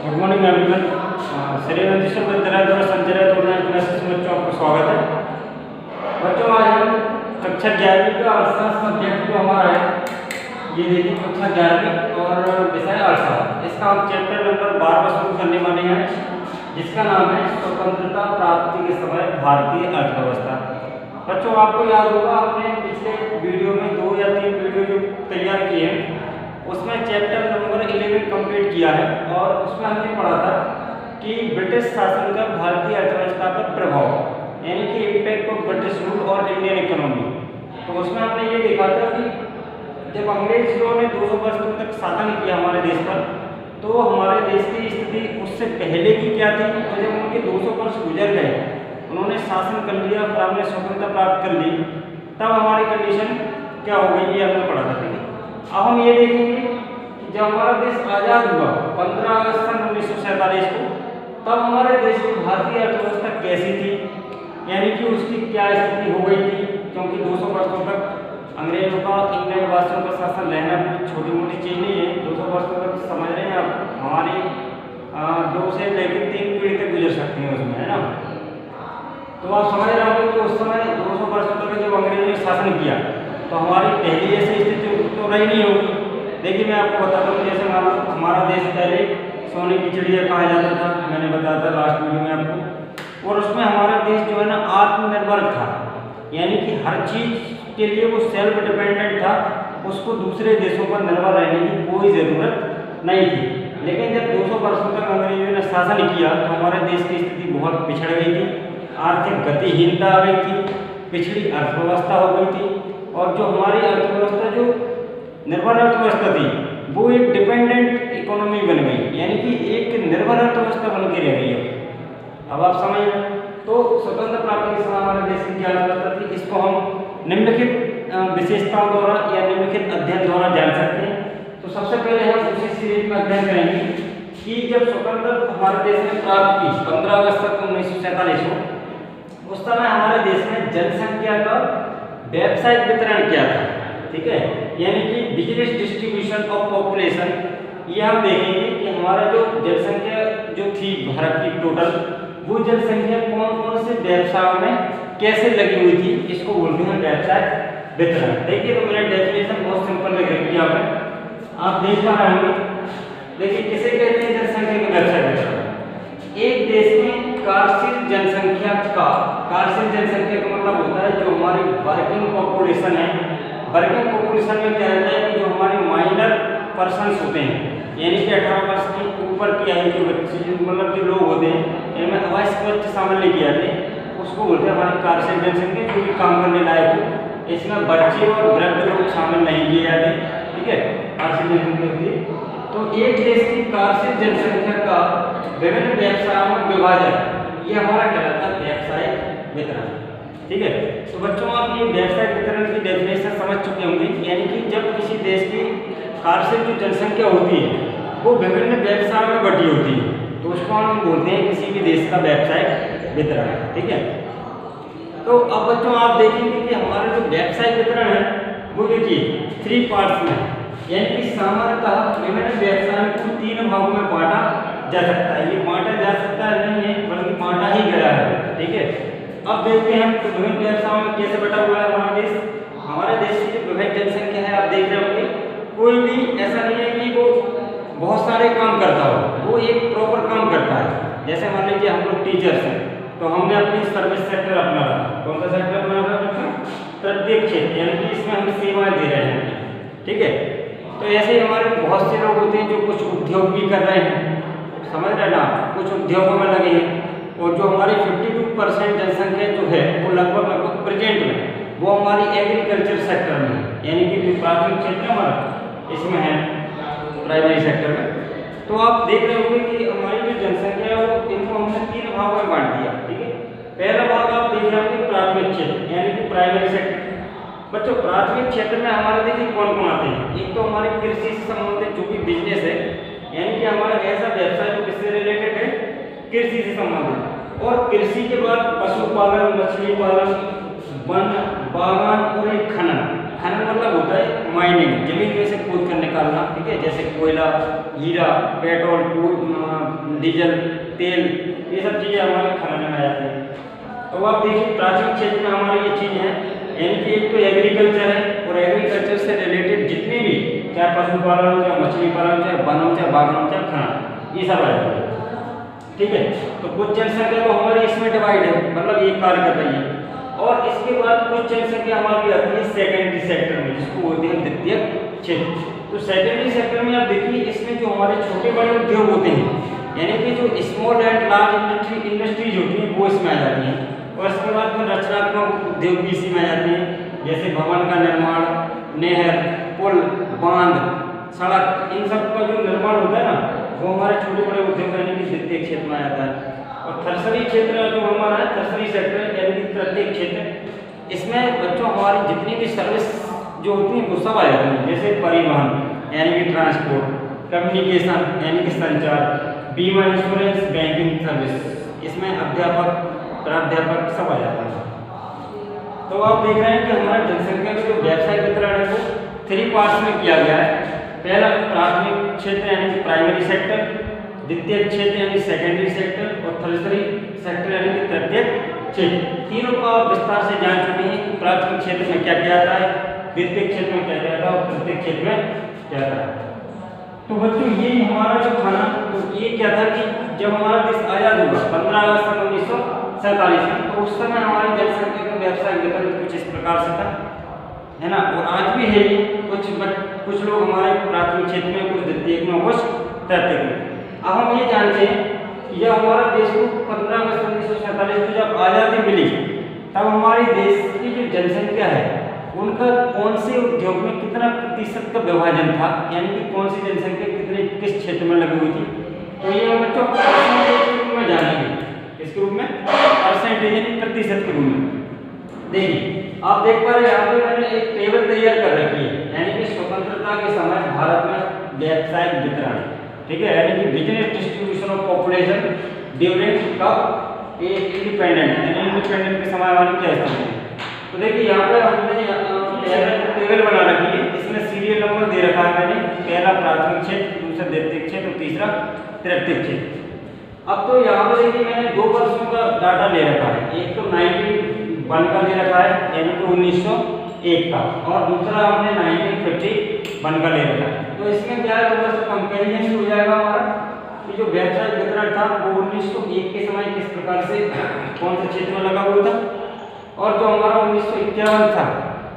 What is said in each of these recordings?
Good morning everyone. Shri register विद्यालय द्वारा संचालित ऑनलाइन क्लासेस में बच्चों आपका स्वागत है। बच्चों आज हम कक्षा 11वीं का अर्थशास्त्र सब्जेक्ट जो हमारा है, ये देखिए कक्षा 11वीं और विषय अर्थशास्त्र। इसका हम चैप्टर नंबर 12 शुरू करने वाले हैं, जिसका नाम है स्वतंत्रता प्राप्ति के समय भारतीय अर्थव्यवस्था। बच्चों आपको याद होगा, आपने पिछले वीडियो में 2 या 3 वीडियो जो तैयार किए हैं उसमें चैप्टर नंबर 11 कंप्लीट किया है और उसमें हमने पढ़ा था कि ब्रिटिश शासन का भारतीय अर्थव्यवस्था पर प्रभाव, यानी कि इम्पैक्ट ऑफ ब्रिटिश रूल और इंडियन इकोनॉमी। तो उसमें हमने ये देखा था कि जब अंग्रेज लोगों ने 200 वर्षों तक शासन किया हमारे देश पर, तो हमारे देश की स्थिति उससे पहले की क्या थी और जब उनके 200 वर्ष गुजर गए, उन्होंने शासन कर लिया, फिर हमने स्वतंत्रता प्राप्त कर ली, तब हमारी कंडीशन क्या हो गई, ये हमने पढ़ा था। ठीक है, अब हम ये देखेंगे कि जब हमारा देश आज़ाद हुआ 15 अगस्त सन 1947 को, तब हमारे देश की भारतीय अर्थव्यवस्था कैसी थी, यानी कि उसकी क्या स्थिति हो गई थी। क्योंकि 200 वर्षों तक अंग्रेजों का इंग्लैंड वासियों का शासन रहना कोई छोटी मोटी चीज़ नहीं है। 200 वर्षों तक समझ रहे हैं आप, हमारी 2 से लेकर 3 पीढ़ी तक गुजर सकती हैं उसमें, है ना। तो आप समझ रहे होंगे कि उस समय 200 वर्षों तक जब अंग्रेजों ने शासन किया तो हमारी पहली ऐसी स्थिति तो रही नहीं होगी। देखिए मैं आपको बताता हूँ, जैसे हमारा देश पहले सोने की चिड़िया कहा जाता था, मैंने बताया था लास्ट वीडियो में आपको। और उसमें हमारा देश जो है ना आत्मनिर्भर था, यानी कि हर चीज़ के लिए वो सेल्फ डिपेंडेंट था, उसको दूसरे देशों पर निर्भर रहने की कोई ज़रूरत नहीं थी। लेकिन जब 200 वर्षों तक अंग्रेजों ने शासन किया तो हमारे देश की स्थिति बहुत पिछड़ गई थी, आर्थिक गतिहीनता आ गई थी, पिछड़ी अर्थव्यवस्था हो गई थी। और जो हमारी अर्थव्यवस्था जो निर्भर अर्थव्यवस्था थी वो एक डिपेंडेंट इकोनॉमी बन गई, यानी कि एक निर्भर अर्थव्यवस्था बन के रह गई। अब आप समझ रहे हैं। तो स्वतंत्र प्राप्ति के समय हमारे देश की क्या अर्थव्यवस्था थी, इसको हम निम्नलिखित विशेषताओं द्वारा या निम्नलिखित अध्ययन द्वारा जान सकते हैं। तो सबसे पहले हम उसी सीरीज में अध्ययन करेंगे कि जब स्वतंत्र हमारे देश ने प्राप्त की 15 अगस्त 1947 को, उस समय हमारे देश में जनसंख्या का व्यावसायिक वितरण क्या था। ठीक है, यानी कि बिजनेस डिस्ट्रीब्यूशन ऑफ पॉपुलेशन। ये हम देखेंगे कि हमारा जो जनसंख्या जो थी भारत की टोटल, वो जनसंख्या कौन कौन से व्यवसायों में कैसे लगी हुई थी, इसको बोलते हैं व्यवसाय वितरण। देखिए तो मैंने डेफिनेशन बहुत सिंपल लिख रखी है, आप देख पा रहे होंगे। देखिए किसे कहते हैं जनसंख्या का व्यवसाय वितरण। एक देश की कार्यशील जनसंख्या का, कार्यशील जनसंख्या का मतलब होता है जो हमारी वर्किंग पॉपुलेशन है। वर्किंग पॉपुलेशन में क्या रहता है कि जो हमारे माइनर पर्सन्स होते हैं, यानी कि 18 वर्ष की ऊपर की आयु के बच्चे, मतलब जो लोग होते हैं, इनमें अवयस्क बच्चे शामिल नहीं किए जाते, उसको बोलते हैं हमारी कार्यशील जनसंख्या, जो भी काम करने लायक हो। इसमें बच्चे और वृद्ध लोग शामिल नहीं किए जाते। ठीक है, कार्यशील जनसंख्या होती है। तो एक देश की कार्यशील जनसंख्या का विभिन्न व्यवसायों में विभाजन, ये हमारा कहलाता है व्यवसायिक वितरण। ठीक है, तो बच्चों आप ये व्यवसायिक वितरण की डेफिनेशन समझ चुके होंगे, यानी कि जब किसी देश की कार्यशील जो जनसंख्या होती है वो विभिन्न व्यवसायों में बटी होती है, तो उसको हम बोलते हैं किसी भी देश का व्यवसायिक वितरण। ठीक है, तो अब बच्चों आप देखेंगे कि हमारा जो व्यवसायिक वितरण है वो देखिए 3 पार्ट्स में, यानी कि सामान्यतः विभिन्न व्यवसायों को 3 भागों में बांटा जा सकता है। ये बांटा जा सकता है नहीं है, बल्कि बांटा ही गया है। ठीक है, अब देखते हैं हम विभिन्न व्यवसायों में कैसे बटा हुआ है हमारा देश। हमारे देश की जो विभिन्न जनसंख्या है, आप देख रहे होंगे, कोई भी ऐसा नहीं है कि वो बहुत सारे काम करता हो, वो एक प्रॉपर काम करता है। जैसे मान लीजिए हम लोग टीचर्स हैं, तो हमने अपनी सर्विस सेक्टर अपना रखा। कौन सा सेक्टर अपना रखा? प्रत्येक क्षेत्र, यानी कि इसमें हम सेवाएं दे रहे हैं। ठीक है, तो ऐसे ही हमारे बहुत से लोग होते हैं जो कुछ उद्योग भी कर रहे हैं, समझ रहे ना, कुछ उद्योगों में लगे हैं। और जो हमारी 52% जनसंख्या जो है वो लगभग प्रेजेंट में वो हमारी एग्रीकल्चर सेक्टर में है, यानी कि प्राथमिक क्षेत्र हमारा इसमें है, प्राइमरी सेक्टर में। तो आप देख रहे होंगे कि हमारी जो जनसंख्या है वो इनको हमने 3 भागों में बांट दिया। ठीक है, पहला भाग आप देख रहे होंगे प्राथमिक क्षेत्र, यानी कि प्राइमरी सेक्टर। बच्चों प्राथमिक क्षेत्र में हमारे देखिए कौन कौन आते हैं। एक तो हमारे कृषि से संबंधित जो भी बिजनेस है, यानी कि हमारा ऐसा व्यवसाय जो किससे रिलेटेड है, कृषि से संबंधित। और कृषि के बाद पशुपालन, मछली पालन, वन, बागान और एक खनन। खनन मतलब होता है माइनिंग, जमीन में से खोद कर निकालना, ठीक है, जैसे कोयला, हीरा, पेट्रोल, डीजल, तेल, ये सब चीज़ें हमारे खनन में आ जाती हैं। तो आप देखिए प्राचीन क्षेत्र में हमारी ये चीज़ें हैं, यानी कि एक तो एग्रीकल्चर है, और एग्रीकल्चर से रिलेटेड जितने भी, चाहे पशुपालन हो, चाहे मछली पालन, चाहे वन हो, चाहे बागवान हो, चाहे खनन, ये सब आ जाता है, ठीक है। तो कुछ जनसंख्या तो हमारी इसमें डिवाइड है, मतलब ये कार्य कर रही है। और इसके बाद कुछ जनसंख्या हमारी आती है सेकेंडरी सेक्टर में, जिसको बोलते हैं द्वितीय क्षेत्र। तो सेकेंडरी सेक्टर में आप देखिए, इसमें जो हमारे छोटे बड़े उद्योग होते हैं, यानी कि जो स्मॉल एंड लार्ज इंडस्ट्रीज होती हैं, वो इसमें आ जाती हैं। और इसके बाद फिर रचनात्मक उद्योग भी इसी में आ जाते हैं, जैसे भवन का निर्माण, नहर, पुल, बांध, सड़क, इन सब का जो निर्माण होता है ना, वो हमारे छोटे बड़े उद्योग यानी कि द्वितीय क्षेत्र में आ जाता है। और थर्सरी क्षेत्र जो हमारा है, थर्सरी सेक्टर यानी कि तृतीय क्षेत्र, इसमें बच्चों हमारी जितनी भी सर्विस जो होती हैं वो सब आ जाती हैं, जैसे परिवहन यानी कि ट्रांसपोर्ट, कम्युनिकेशन यानी कि संचार, बीमा, इंश्योरेंस, बैंकिंग सर्विस, इसमें अध्यापक, प्राध्यापक सब आ जाते हैं। तो आप देख रहे हैं कि हमारा जनसंख्या का जो व्यावसायिक वितरण है वो 3 पार्ट्स में किया गया है। पहला प्राथमिक क्षेत्र यानी कि प्राइमरी सेक्टर, द्वितीय क्षेत्र यानी सेकेंडरी सेक्टर, और थर्सरी सेक्टर यानी कि तृतीय क्षेत्र। तीनों को आप विस्तार से जान चुके हैं कि प्राथमिक क्षेत्र में क्या किया जाता है, द्वितीय क्षेत्र में क्या किया जाता है, और तृतीय क्षेत्र में क्या था। तो बच्चों ये हमारा जो खाना, तो ये क्या था कि जब हमारा देश आज़ाद हुआ 15 अगस्त 1947 में, तो उस समय हमारी जनसंख्या का व्यवसायिक वितरण कुछ इस प्रकार से था, है ना। और आज भी है ये, कुछ लोग हमारे प्राथमिक क्षेत्र में, कुछ द्वितीय में, कुछ तृतीय में। अब हम ये जानते हैं कि जब हमारा देश को 15 अगस्त 1947 को जब आज़ादी मिली, तब हमारे देश की जो जनसंख्या है उनका कौन से उद्योग में कितना प्रतिशत का विभाजन था, यानी कि कौन सी जनसंख्या किस क्षेत्र में लगी हुई थी। तो ये हम बच्चों परसेंटेज के रूप में जानेंगे, इसके रूप में परसेंटेज यानी प्रतिशत के रूप में। देखिए आप देख पा रहे हैं, यहाँ पे मैंने एक टेबल तैयार कर रखी है, यानी कि स्वतंत्रता के समय भारत में व्यावसायिक वितरण, ठीक है, यानी कि business distribution of population during कब इंडिपेंडेंट के समय हमारी क्या स्थिति है। तो देखिए यहाँ पे हमने टेबल बना रखी है, इसमें सीरियल नंबर दे रखा है मैंने, पहला प्राथमिक क्षेत्र, दूसरा द्वितीय क्षेत्र, और तीसरा तृतीय क्षेत्र। अब तो यहाँ पे देखिए मैंने 2 वर्षों का डाटा ले रखा है, एक तो 1901 का ले रखा है, यानी कि 1901 का, और दूसरा हमने 1951 का ले रखा है। तो इसमें क्या है, थोड़ा सा कंपेरिजन हो जाएगा हमारा कि जो व्यावसायिक वितरण था वो 1901 के समय किस प्रकार से कौन से क्षेत्र में लगा हुआ था, और जो हमारा 1951 था,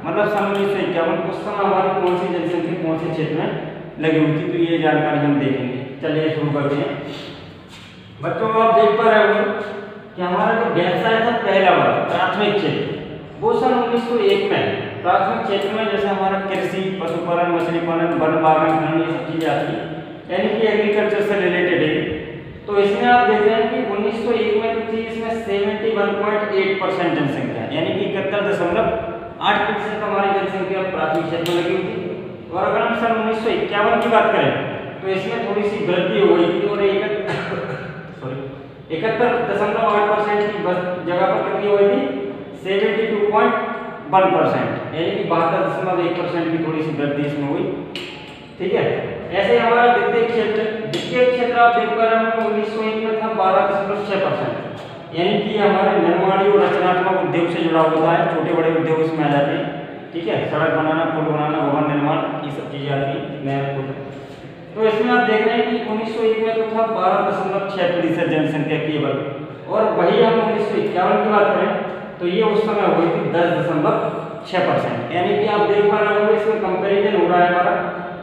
मतलब सन 1951, उस समय हमारी कौन सी जनसंख्या कौन से क्षेत्र में लगी हुई थी। तो ये जानकारी हम देखेंगे। चलिए शुरू करते हैं। बच्चों आप देख पा रहे हो कि हमारा जो व्यवसाय था पहला बार प्राथमिक क्षेत्र, वो सन 1901 में प्राथमिक क्षेत्र में, जैसे हमारा कृषि, पशुपालन, मछली पालन, वन, बागवान, खनन, ये सब चीजें आती हैं, यानी कि एग्रीकल्चर से रिलेटेड है। तो इसमें आप देख रहे हैं कि 1901 में जो थी, इसमें 71.8% जनसंख्या, यानी कि 71.8% हमारी जनसंख्या प्राथमिक क्षेत्र में लगी हुई थी। और अगर हम सन 1951 की बात करें तो इसमें थोड़ी सी वृद्धि हो गई थी, और 71.8% की जगह पर कितनी हो गई थी, 72.1%, यानी कि 72.1% की थोड़ी सी वृद्धि इसमें हुई, ठीक है। ऐसे हमारा द्वितीय क्षेत्र आप देख पा रहे हैं 1901 में था 12.6%, यानी कि हमारे निर्माणी और रचनात्मक उद्योग से जुड़ा होता है, छोटे बड़े उद्योग इसमें आ जाते हैं, ठीक है। सड़क बनाना, पुल बनाना, भवन निर्माण, ये सब चीजें आती हैं, नहर, पुल। तो इसमें आप देख रहे हैं कि 1901 में तो था 12.6% जनसंख्या केवल, और वही हम 1951 की बात करें तो ये उस समय हो गई थी 10.6%, यानी कि आप देख पा रहे होंगे इसमें कंपैरिजन हो रहा है हमारा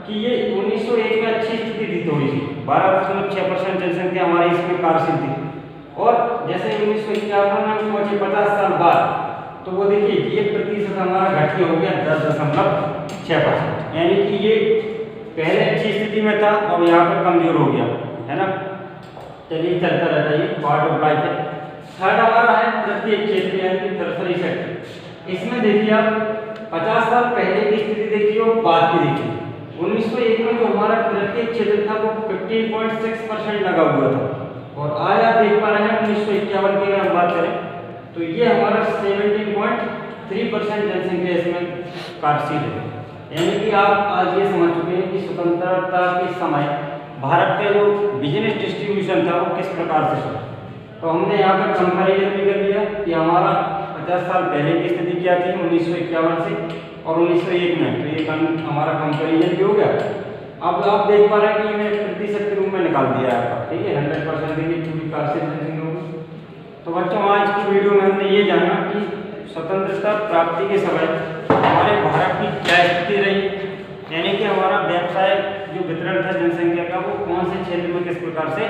कि ये 1901 में अच्छी स्थिति थी थोड़ी सी, 12.6% जनसंख्या हमारी इसमें कार्यशील थी। और जैसे 1951 में पहुंचे 50 साल बाद, तो वो देखिए ये प्रतिशत हमारा घट के हो गया 10.6%, यानी कि ये पहले अच्छी स्थिति में था, अब यहाँ पर कमजोर हो गया, है ना। चलिए चलता रहता है, ये पार्ट ऑफ लाइफ है। थर्ड हमारा है तृतीय क्षेत्र, यानी कि टर्सरी सेक्टर। इसमें देखिए आप 50 साल पहले की स्थिति देखिए और बाद की देखिए। 1901 में जो हमारा तृतीय क्षेत्र था वो 15.6% लगा हुआ था, और आज आप देख पा रहे हैं 1951 की अगर हम बात करें तो ये हमारा 17.3% जनसंख्या इसमें कार्यशील है। यानी कि आप आज ये समझ चुके हैं कि स्वतंत्रता के समय भारत का जो बिजनेस डिस्ट्रीब्यूशन था वो किस प्रकार से था। तो हमने यहाँ पर कंपैरिजन भी कर लिया कि हमारा 50 साल पहले की स्थिति क्या थी 1951 से और 1901 में, तो ये हमारा कंपैरिजन भी हो गया। अब आप देख पा रहे हैं कि मैंने प्रतिशत के रूप में निकाल दिया है आपका, ठीक है, 100% की पूरी कार्यशील होगी। तो बच्चों आज की वीडियो में हमने ये जाना कि स्वतंत्रता प्राप्ति के समय हमारे भारत की क्या स्थिति रही, यानी कि हमारा व्यवसाय जो वितरण था जनसंख्या का वो कौन से क्षेत्र में किस प्रकार से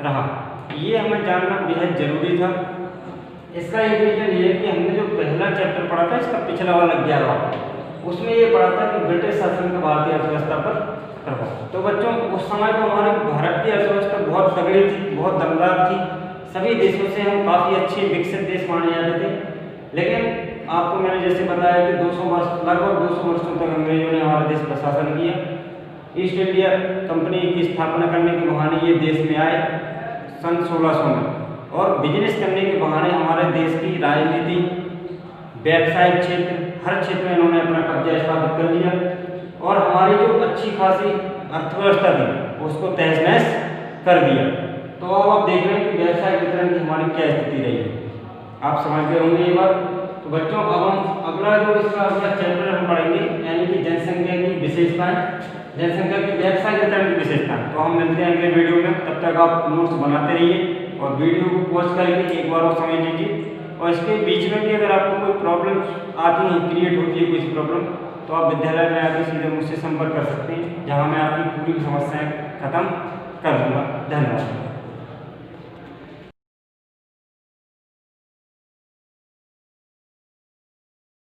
रहा, ये हमें जानना बेहद जरूरी था। इसका एक रीजन ये है कि हमने जो पहला चैप्टर पढ़ा था इसका पिछला वाला 11वां, उसमें ये पढ़ा था कि ब्रिटिश शासन का भारतीय अर्थव्यवस्था पर प्रभाव। तो बच्चों उस समय तो हमारे भारत की अर्थव्यवस्था बहुत तगड़ी थी, बहुत दमदार थी, सभी देशों से हम काफ़ी अच्छे विकसित देश माने जाते थे। लेकिन आपको मैंने जैसे बताया कि 200 वर्ष लगभग 200 वर्षों तक अंग्रेजों ने हमारे देश पर शासन किया। ईस्ट इंडिया कंपनी की स्थापना करने के बहाने ये देश में आए सन 1600 में, और बिजनेस करने के बहाने हमारे देश की राजनीति, व्यावसायिक क्षेत्र, हर क्षेत्र में इन्होंने अपना कब्जा स्थापित कर लिया और हमारी जो अच्छी खासी अर्थव्यवस्था थी उसको तहस नहस कर दिया। तो अब आप देख रहे हैं कि व्यवसाय वितरण की हमारी क्या स्थिति रही है, आप समझ गए होंगे ये बात। तो बच्चों अब हम अगला जो इसका अगला चैप्टर हम पढ़ेंगे यानी कि जनसंख्या की विशेषताएं, जनसंख्या की व्यवसाय वितरण की विशेषताएं। तो हम मिलते हैं अगले वीडियो में, तब तक आप नोट्स बनाते रहिए और वीडियो को पॉज करके एक बार और समझ लीजिए। और इसके बीच में भी अगर आपको कोई प्रॉब्लम आती है, क्रिएट होती है कोई प्रॉब्लम, तो आप विद्यालय में आकर सीधे मुझसे संपर्क कर सकते हैं, जहाँ मैं आपकी पूरी समस्याएं खत्म कर दूँगा। धन्यवाद।